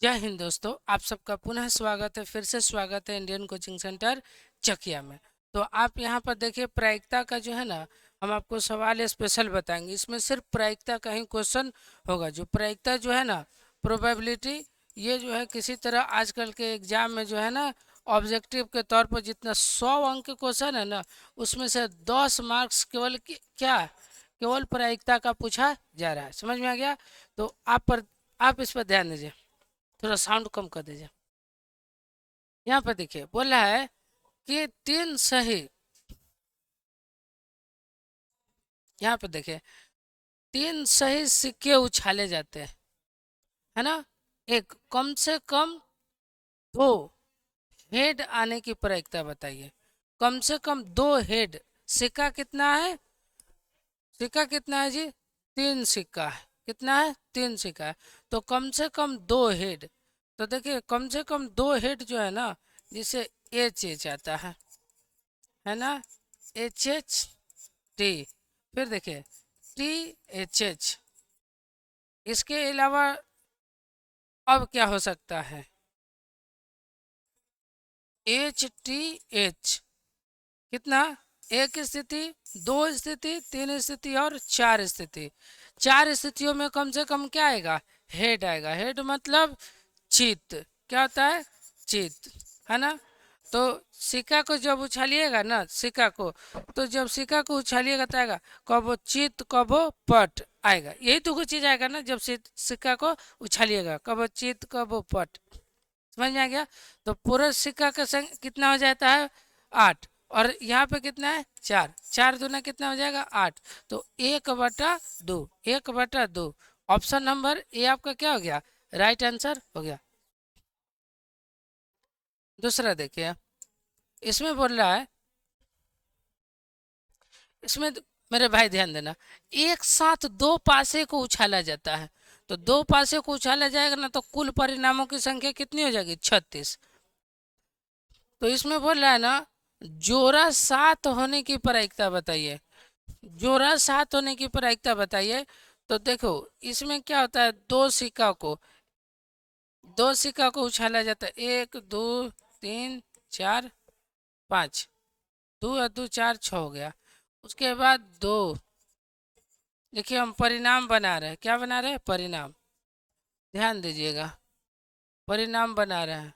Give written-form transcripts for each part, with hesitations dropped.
जय हिंद दोस्तों, आप सबका पुनः स्वागत है। फिर से स्वागत है इंडियन कोचिंग सेंटर चकिया में। तो आप यहाँ पर देखिए, प्रायिकता का जो है ना, हम आपको सवाल स्पेशल बताएंगे। इसमें सिर्फ प्रायिकता का ही क्वेश्चन होगा। जो प्रायिकता जो है ना, प्रोबेबिलिटी, ये जो है किसी तरह आजकल के एग्जाम में जो है ना, ऑब्जेक्टिव के तौर पर जितना 100 अंक के क्वेश्चन है ना, उसमें से 10 मार्क्स केवल क्या, केवल प्रायिकता का पूछा जा रहा है। समझ में आ गया? तो आप इस पर ध्यान दीजिए। थोड़ा साउंड कम कर दीजिए। यहाँ पर देखिए, बोल रहा है कि तीन सही, यहाँ पर देखिए, तीन सही सिक्के उछाले जाते हैं, है ना। एक कम से कम दो हेड आने की प्रायिकता बताइए। कम से कम दो हेड। सिक्का कितना है? सिक्का कितना है जी? तीन सिक्का है। कितना है? तीन सिक्का है। तो कम से कम दो हेड। तो देखिए, कम से कम दो हेड जो है ना, जिसे एच एच आता है ना, एच एच टी। फिर देखिए, टी एच एच। इसके अलावा अब क्या हो सकता है? H T H. कितना? एक स्थिति, दो स्थिति, तीन स्थिति और चार स्थिति। चार स्थितियों में कम से कम क्या आएगा? हेड आएगा। हेड मतलब चित्त। क्या होता है? चित्त, है ना। तो सिक्का को जब उछालिएगा ना, सिक्का को, तो जब सिक्का को उछालिएगा तो आएगा कबो चित्त कबो पट आएगा। यही तो कुछ चीज आएगा ना, जब सिक्का को उछालिएगा, कबो चित्त कबो पट। समझ में आ गया? तो पूरा सिक्का का संग कितना हो जाता है? 8। और यहाँ पे कितना है? 4। 4 दूना कितना हो जाएगा? 8। तो 1/2। 1/2। ऑप्शन नंबर ए आपका क्या हो गया? राइट आंसर हो गया। दूसरा देखिए, इसमें बोल रहा है, इसमें मेरे भाई ध्यान देना, एक साथ दो पासे को उछाला जाता है। तो दो पासे को उछाला जाएगा ना, तो कुल परिणामों की संख्या कितनी हो जाएगी? 36। तो इसमें बोल रहा है ना, जोड़ा सात होने की प्रायिकता बताइए। जोड़ा सात होने की प्रायिकता बताइए। तो देखो, इसमें क्या होता है, दो सिक्का को उछाला जाता है। 1 2 3 4 5। दो और दो चार, 6 हो गया। उसके बाद दो। देखिए, हम परिणाम बना रहे हैं। क्या बना रहे हैं? परिणाम। ध्यान दीजिएगा, परिणाम बना रहे हैं।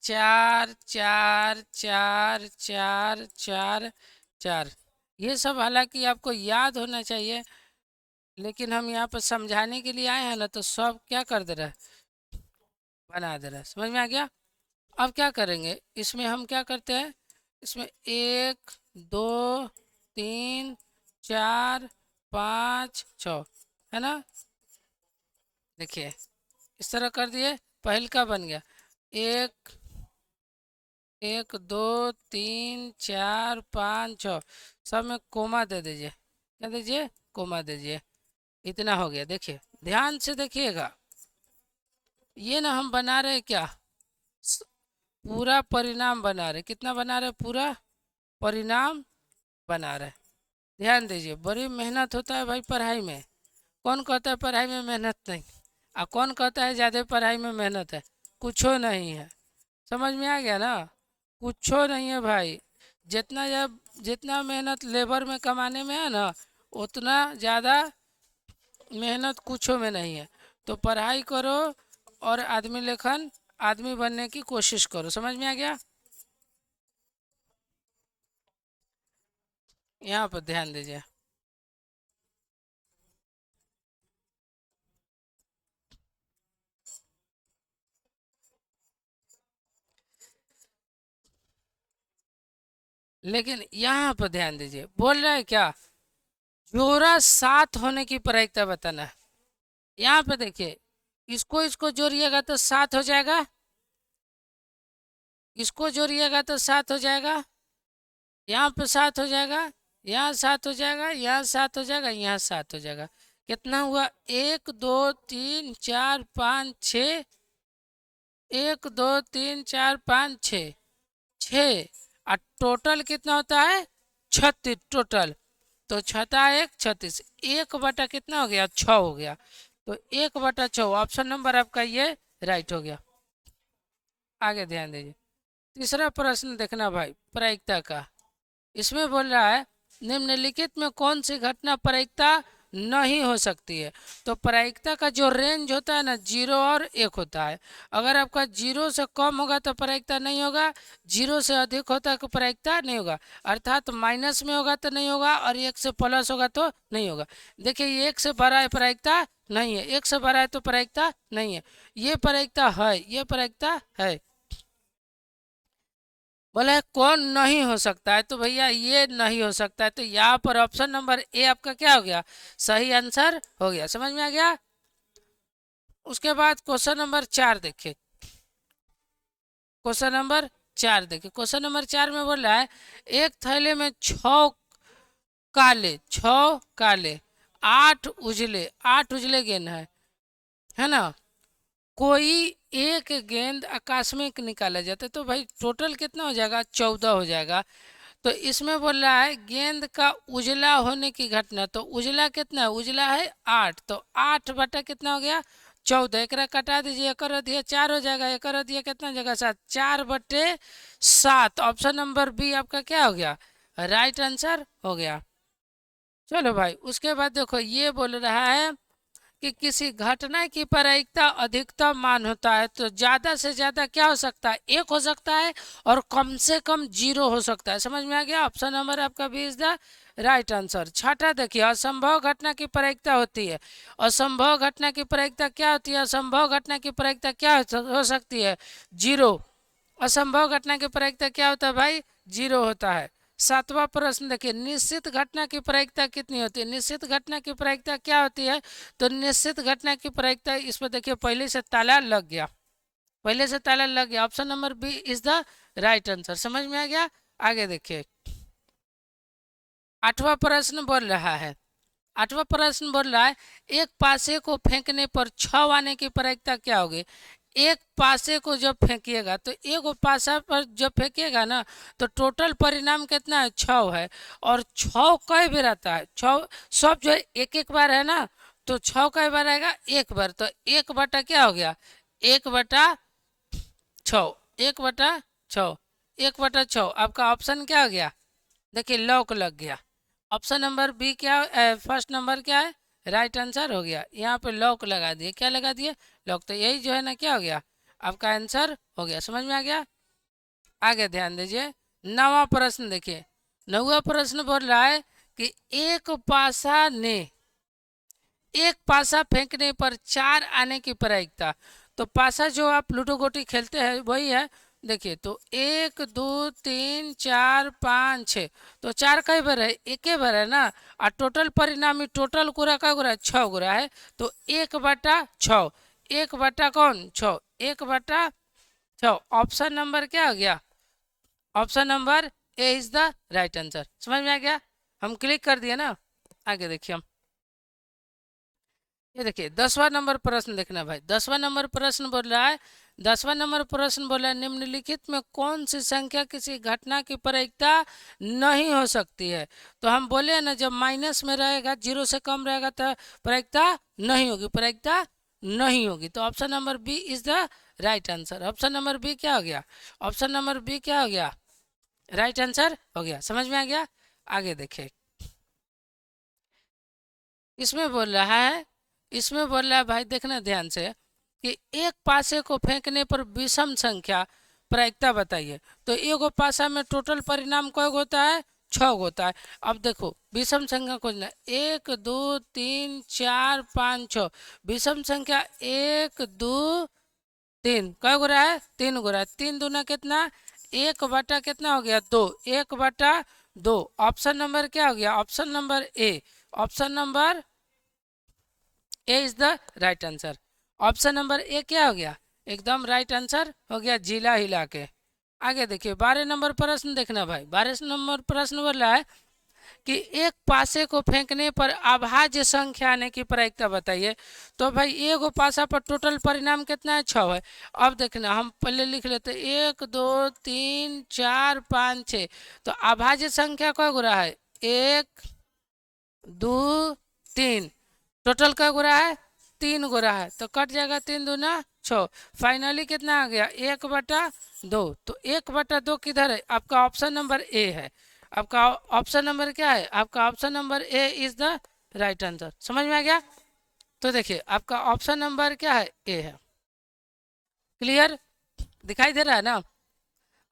4 4 4 4 4 4। ये सब हालांकि आपको याद होना चाहिए, लेकिन हम यहाँ पर समझाने के लिए आए हैं ना, तो सब क्या कर दे रहा है? बना दे रहा है। समझ में आ गया? अब क्या करेंगे, इसमें हम क्या करते हैं, इसमें 1 2 3 4 5 6, है ना। देखिए, इस तरह कर दिए। पहल का बन गया। एक 1 2 3 4 5 6, सब में कोमा दे दीजिए। क्या दीजिए? कोमा दीजिए। इतना हो गया। देखिए, ध्यान से देखिएगा, ये ना हम बना रहे क्या, स- पूरा परिणाम बना रहे। कितना बना रहे? पूरा परिणाम बना रहे। ध्यान दीजिए, बड़ी मेहनत होता है भाई पढ़ाई में। कौन कहता है पढ़ाई में मेहनत नहीं? और कौन कहता है ज़्यादा पढ़ाई में मेहनत है? कुछो नहीं है। समझ में आ गया ना? कुछो नहीं है भाई। जितना मेहनत लेबर में कमाने में है ना, उतना ज़्यादा मेहनत कुछो में नहीं है। तो पढ़ाई करो और आदमी बनने की कोशिश करो। समझ में आ गया? यहाँ पर ध्यान दीजिए। लेकिन यहाँ पर ध्यान दीजिए, बोल रहा है क्या, जोड़ा सात होने की प्रायिकता बताना है। यहाँ पे देखिए, इसको इसको जोड़िएगा तो सात हो जाएगा। इसको जोड़िएगा तो सात हो जाएगा। यहाँ पे सात हो जाएगा। यहाँ सात हो जाएगा। यहाँ सात हो जाएगा। यहाँ सात हो जाएगा। कितना हुआ? 1 2 3 4 5 6। 1 2 3 4 5 6। 6। और टोटल कितना होता है? 36 टोटल। तो छठा 1 36, 1 बटा कितना हो गया 6 हो गया। तो 1/6 ऑप्शन नंबर आपका ये राइट हो गया। आगे ध्यान दीजिए, तीसरा प्रश्न देखना भाई प्रायिकता का। इसमें बोल रहा है निम्नलिखित में कौन सी घटना प्रायिकता नहीं हो सकती है। तो प्रायिकता का जो रेंज होता है ना 0 और 1 होता है। अगर आपका 0 से कम होगा तो प्रायिकता नहीं होगा, 0 से अधिक होता है तो प्रायिकता नहीं होगा। अर्थात माइनस में होगा तो नहीं होगा और 1 से प्लस होगा तो नहीं होगा। देखिए ये 1 से बड़ा है प्रायिकता नहीं है, 1 से बड़ा है तो प्रायिकता नहीं है, ये प्रायिकता है, ये प्रायिकता है। बोले कौन नहीं हो सकता है, तो भैया ये नहीं हो सकता है। तो यहाँ पर ऑप्शन नंबर ए आपका क्या हो गया, सही आंसर हो गया। समझ में आ गया। उसके बाद क्वेश्चन नंबर 4 देखिए। क्वेश्चन नंबर 4 देखिए, क्वेश्चन नंबर 4 में बोल रहा है एक थैले में 6 काले 8 उजले गेंद है ना। कोई एक गेंद आकस्मिक निकाला जाता है तो भाई टोटल कितना हो जाएगा 14 हो जाएगा। तो इसमें बोल रहा है गेंद का उजला होने की घटना। तो उजला कितना है, उजला है 8, तो 8 बटा कितना हो गया 14। एक कटा दीजिए, एक दिया 4 हो जाएगा, एक दिया कितना हो जाएगा 7, 4/7। ऑप्शन नंबर बी आपका क्या हो गया, राइट आंसर हो गया। चलो भाई उसके बाद देखो ये बोल रहा है कि किसी घटना की प्रायिकता अधिकतम मान होता है तो ज्यादा से ज्यादा क्या हो सकता है, 1 हो सकता है और कम से कम 0 हो सकता है। समझ में आ गया। ऑप्शन नंबर आपका B is the right answer. छठा देखिए, असंभव घटना की प्रायिकता होती है। असंभव घटना की प्रायिकता क्या होती है, असंभव घटना की प्रायिकता क्या हो सकती है 0। असंभव घटना की प्रायिकता क्या होता है भाई 0 होता है। सातवां प्रश्न देखिए, निश्चित घटना की प्रायिकता कितनी होती है। निश्चित घटना की प्रायिकता क्या होती है, तो निश्चित घटना की प्रायिकता इस पर देखिए पहले से ताला लग गया, पहले से ताला लग गया। Option number B is the right answer. समझ में आ गया। आगे देखिए, आठवां प्रश्न बोल रहा है, आठवां प्रश्न बोल रहा है एक पासे को फेंकने पर 6 आने की प्रायिकता क्या होगी। एक पासे को जब फेंकिएगा तो एक पासा पर जब फेंकिएगा ना तो टोटल परिणाम कितना है 6 है। और 6 कई बार आता है, 6 सब जो एक एक बार है ना, तो 6 कई बार आएगा, एक बार। तो 1 बटा क्या हो गया 1/6, 1/6, 1/6। आपका ऑप्शन क्या हो गया, देखिए लॉक लग गया। ऑप्शन नंबर बी क्या फर्स्ट नंबर क्या है, राइट आंसर हो गया। यहाँ पे लॉक लगा दिए, क्या लगा दिए लॉक। तो यही जो है ना क्या हो गया आपका आंसर हो गया। समझ में आ गया। आगे ध्यान दीजिए, 9वां प्रश्न देखिए। 9वां प्रश्न बोल रहा है कि एक पासा फेंकने पर 4 आने की प्रायिकता। तो पासा जो आप लूडो गोटी खेलते हैं वही है। देखिए तो 1 2 3 4 5 6, तो 4 कई बार है, एक ही बार है ना। और टोटल परिणामी टोटल गुरा का गुरा 6 गुरा है। तो 1/6, 1 बटा कौन 6, 1/6। ऑप्शन नंबर क्या हो गया, option number A is the right answer. समझ में आ गया। हम क्लिक कर दिए ना। आगे देखिए हम, ये देखिए 10वां नंबर प्रश्न देखना भाई। 10वां नंबर प्रश्न बोल रहा है, 10वां नंबर प्रश्न बोल रहा है निम्नलिखित में कौन सी संख्या किसी घटना की प्रायिकता नहीं हो सकती है। तो हम बोले ना जब माइनस में रहेगा 0 से कम रहेगा तो प्रायिकता नहीं होगी, प्रायिकता नहीं होगी। तो option number B is the right answer. Option number B क्या हो गया, ऑप्शन नंबर बी क्या हो गया, राइट आंसर हो गया। समझ में आ गया। आगे देखिए, इसमें बोल रहा है, इसमें बोल रहा है भाई देखना ध्यान से कि एक पासे को फेंकने पर विषम संख्या प्रायिकता बताइए। तो एक पासा में टोटल परिणाम कौन होता है 6 होता है। अब देखो विषम संख्या खोजना, 1 2 3 4 5 6। विषम संख्या 1 2 3 कै गुना है 3 गुना। 3 दूना कितना 1 बटा कितना हो गया 2, 1/2। ऑप्शन नंबर क्या हो गया, option number A. Option number A is the right answer. Option number A क्या हो गया, एकदम राइट आंसर हो गया जिला हिला के। आगे देखिए 12 नंबर प्रश्न देखना भाई। 12 नंबर प्रश्न बोल रहा है कि एक पासे को फेंकने पर अभाज्य संख्या आने की प्रायिकता बताइए। तो भाई एक पासा पर टोटल परिणाम कितना है 6 है। अब देखना हम पहले लिख लेते 1 2 3 4 5 6। तो अभाज्य संख्या कौ गुना है 1 दो तीन, टोटल का गोरा है 3 गोरा है, तो कट जाएगा 3 दूना 6। फाइनली कितना आ गया 1/2। तो 1/2 किधर है? आपका ऑप्शन नंबर ए है। आपका ऑप्शन नंबर क्या है? आपका option number A is the right answer. समझ में आ गया? तो देखिए आपका ऑप्शन नंबर क्या है? ए है। क्लियर? दिखाई दे रहा है ना?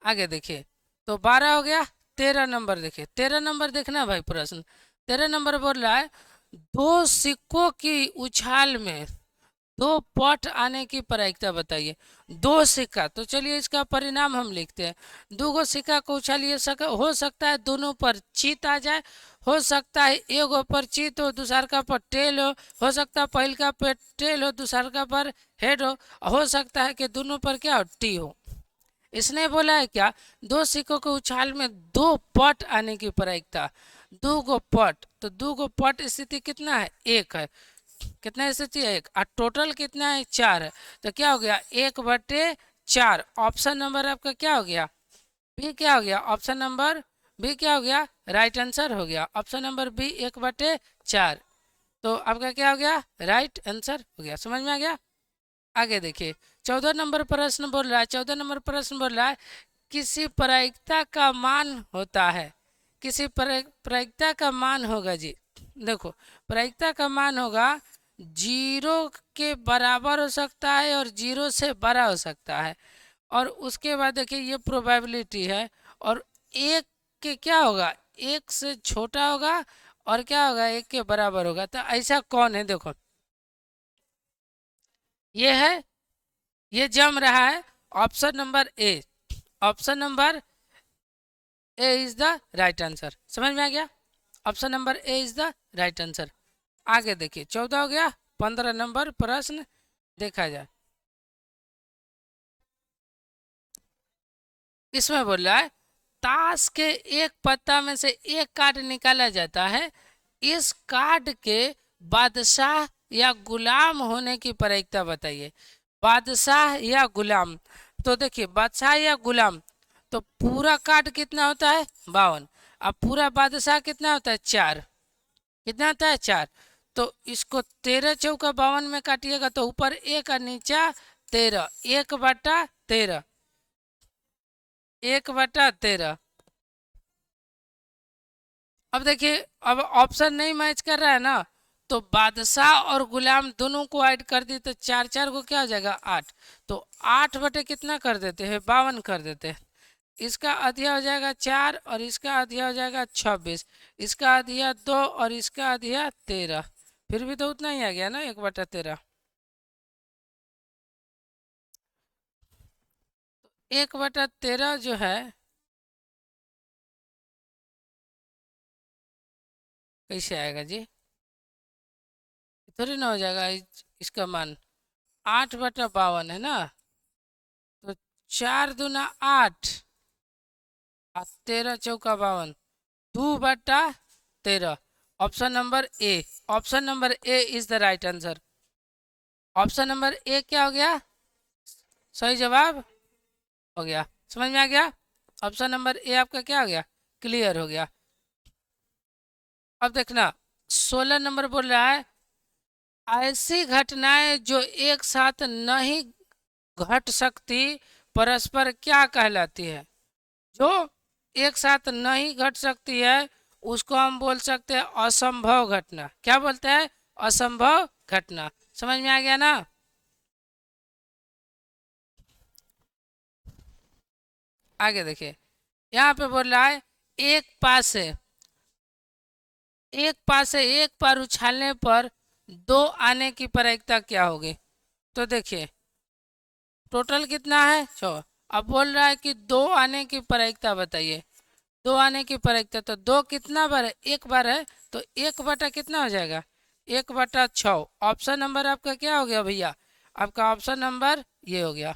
आगे देखिए, तो 12 हो गया। 13 नंबर देखिए, 13 नंबर देखना भाई प्रश्न। 13 नंबर बोल रहा है दो सिक्कों की उछाल में दो पट आने की प्रायिकता बताइए। दो सिक्का, तो चलिए इसका परिणाम हम लिखते हैं। दो गो सिक्का को उछालिए हो सकता है दोनों पर चित आ जाए, हो सकता है एगो पर चित हो, दूसर का पर टेल हो सकता है पहल का पर टेल हो, दूसर का पर हेड हो सकता है कि दोनों पर क्या हो, टी हो। इसने बोला है क्या? दो सिक्कों के उछाल में दो पट आने की प्रायिकता। दो गो पट, तो दो गो पट स्थिति कितना है? एक है। कितना स्थिति है? एक। और टोटल कितना है? 4 है। तो क्या हो गया? 1/4। ऑप्शन नंबर आपका क्या हो गया? बी। क्या हो गया? ऑप्शन नंबर बी क्या हो गया? राइट आंसर हो गया। Option number B 1/4। तो आपका क्या हो गया? राइट आंसर हो गया। समझ में आ गया? आगे देखिए, 14 नंबर प्रश्न बोल रहा है। 14 नंबर प्रश्न बोल रहा है किसी प्रायिकता का मान होता है। किसी प्रायिकता का मान होगा जी। देखो, प्रायिकता का मान होगा 0 के बराबर हो सकता है और 0 से बड़ा हो सकता है। और उसके बाद देखिए ये प्रोबेबिलिटी है। और एक के क्या होगा? एक से छोटा होगा और क्या होगा? एक के बराबर होगा। तो ऐसा कौन है? देखो, ये है, ये जम रहा है। Option number A. Option number A is the right answer. समझ में आ गया? Option number A is the right answer. आगे देखिए, 14 हो गया। 15 नंबर प्रश्न देखा जाए। इसमें बोल रहा है ताश के एक पत्ता में से एक कार्ड निकाला जाता है। इस कार्ड के बादशाह या गुलाम होने की प्रायिकता बताइए। बादशाह या गुलाम, तो देखिए बादशाह या गुलाम, तो पूरा कार्ड कितना होता है? 52। अब पूरा बादशाह कितना होता है? 4। कितना होता है? 4। तो इसको 13 चौका 52 में काटिएगा तो ऊपर एक और नीचा 13। 1/13। 1/13। अब देखिए, अब ऑप्शन नहीं मैच कर रहा है ना, तो बादशाह और गुलाम दोनों को ऐड कर दी तो 4 4 को क्या हो जाएगा? 8। तो 8 कितना कर देते हैं? 52 कर देते हैं। इसका अधिया हो जाएगा 4 और इसका अधिया हो जाएगा 26। इसका अधिया 2 और इसका अधिया 13। फिर भी तो उतना ही आ गया ना, 1/13। 1/13 जो है कैसे आएगा जी? थोड़ी ना हो जाएगा इसका मान। 8/52 है ना, तो 4 दूना 8 और 13 चौका 52। 2/13। Option number A. Option number A is the right answer. Option number A क्या हो गया? सही जवाब हो गया। समझ में आ गया? ऑप्शन नंबर ए आपका क्या हो गया? क्लियर हो गया। अब देखना, 16 नंबर बोल रहा है ऐसी घटनाएं जो एक साथ नहीं घट सकती परस्पर क्या कहलाती है? जो एक साथ नहीं घट सकती है उसको हम बोल सकते हैं असंभव घटना। क्या बोलते हैं? असंभव घटना। समझ में आ गया ना? आगे देखिए, यहाँ पे बोल रहा है एक पास से एक बार उछालने पर दो आने की प्रायिकता क्या होगी? तो देखिए टोटल कितना है? 6। अब बोल रहा है कि दो आने की प्रायिकता बताइए। दो आने की प्रायिकता, तो दो कितना बार है? एक बार है। तो 1 बटा कितना हो जाएगा? 1/6। ऑप्शन नंबर आपका क्या हो गया भैया? आपका ऑप्शन नंबर ये हो गया।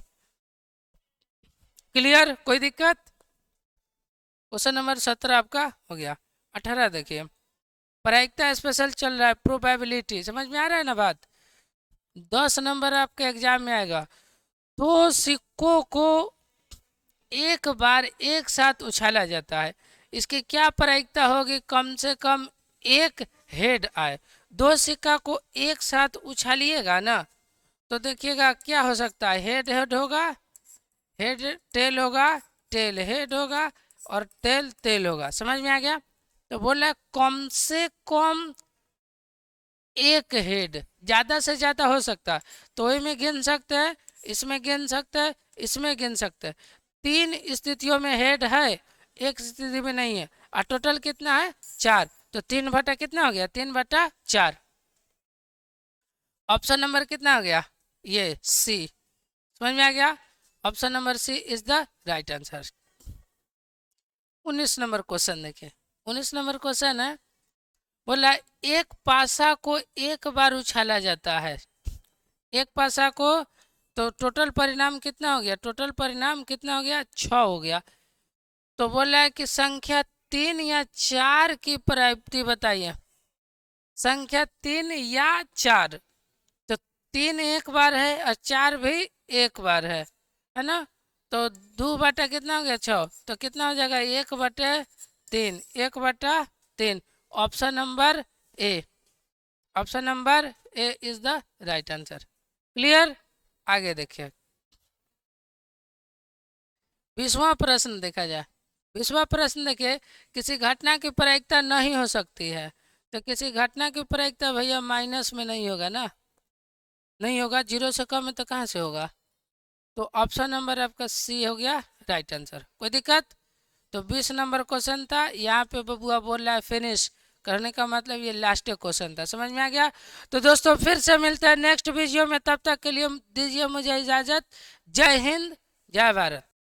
क्लियर? कोई दिक्कत? क्वेश्चन नंबर 17 आपका हो गया। 18 देखिए, प्रायिकता स्पेशल चल रहा है, प्रोबेबिलिटी। समझ में आ रहा है ना बात? 10 नंबर आपके एग्जाम में आएगा। दो सिक्कों को एक बार एक साथ उछाला जाता है, इसकी क्या प्रायिकता होगी? कम से कम एक हेड आए। दो सिक्का को एक साथ उछालिएगा ना तो देखिएगा क्या हो सकता है, हेड हेड होगा, हेड टेल होगा, टेल हेड होगा और टेल टेल होगा। समझ में आ गया? तो बोल रहा है कम से कम एक हेड, ज्यादा से ज्यादा हो सकता है तो में गिन सकते हैं, इसमें गिन सकते हैं, इसमें गिन सकते हैं। तीन स्थितियों में हेड है, एक स्थिति में नहीं है। और टोटल कितना है? 4। तो 3 बटा कितना हो गया? 3 बटा 4। ऑप्शन नंबर कितना हो गया? ये सी। समझ में आ गया? Option number C is the right answer. 19 number question देखिए। 19 नंबर क्वेश्चन है, बोला एक पासा को एक बार उछाला जाता है, एक पासा को, तो टोटल परिणाम कितना हो गया? टोटल परिणाम कितना हो गया? 6 हो गया। तो बोला है कि संख्या 3 या 4 की प्राप्ति बताइए। संख्या 3 या 4, तो 3 एक बार है और 4 भी एक बार है ना? तो 2 बटा कितना हो गया? 6। तो कितना हो जाएगा? 1/3, 1/3। Option number A, option number A is the right answer. Clear? आगे देखिए 20वां प्रश्न देखा जाए। 20वां प्रश्न देखिए, किसी घटना की प्रायिकता नहीं हो सकती है। तो किसी घटना की प्रायिकता भैया माइनस में नहीं होगा ना, नहीं होगा, 0 से कम है तो कहाँ से होगा? तो ऑप्शन नंबर आपका सी हो गया राइट आंसर। कोई दिक्कत? तो 20 नंबर क्वेश्चन था, यहाँ पे बबुआ बोल रहा है फिनिश करने का मतलब ये लास्ट क्वेश्चन था। समझ में आ गया? तो दोस्तों फिर से मिलते हैं नेक्स्ट वीडियो में, तब तक के लिए दीजिए मुझे इजाज़त। जय हिंद, जय भारत।